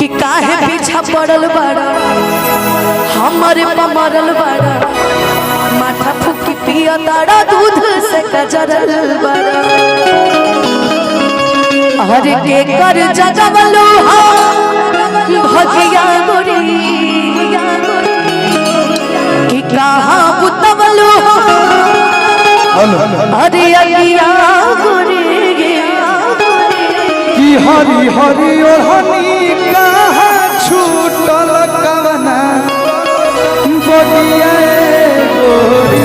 कि काहे पीछा पड़ल बाड़ा हमारे मरल बाड़ा माथा फूकी पिया तारा दूध से कजरल बाड़ा हर के कर जगवलो भगिया गोरी कि कहाँ बुतवलो अरे अगिया गोरी कि हरी हरी ओढ़नी कहाँ छूटल कवना बगिया गोरी।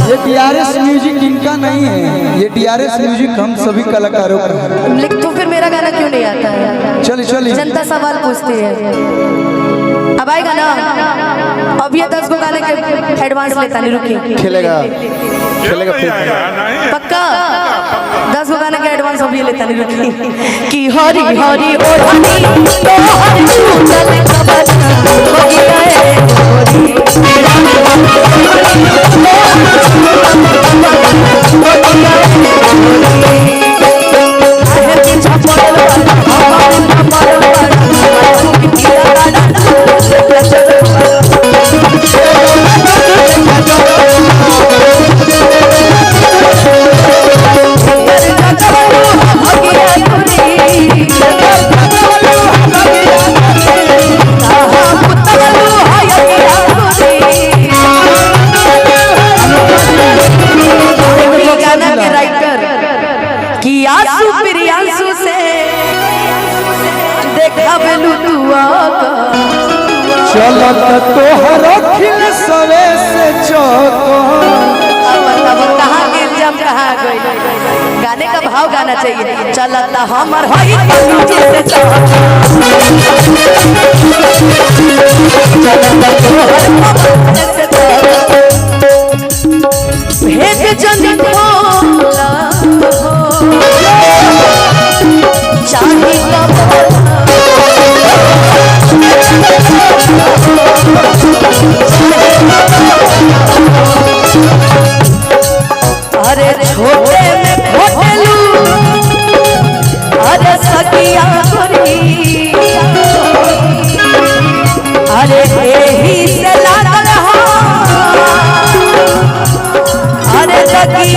ये DRS म्यूजिक इनका नहीं है, ये DRS म्यूजिक हम सभी कलाकारों का है। लेकिन तो फिर मेरा गाना क्यों नहीं आता है? चलिए चलिए, जनता सवाल पूछती है। अब आएगा ना, अब ये 10 को गाने के एडवांस लेता नहीं, रुकिए खेलेगा खेलेगा पक्का 10 को गाने के एडवांस अब ये लेता नहीं, रुकिए कि हरी हरी ओढ़नी तो हर छूटल कवना बगिया गोरी चलत तोहर खिल सवे से चौको। अब कहाँ गिर जम कहाँ गई, गाने का भाव गाना चाहिए। चलता हमर होई से भेद जन भोला चाहे अरे छोटे में खोटेलू अरे सगिया गोरी अरे एही से लागल हो अरे सगिया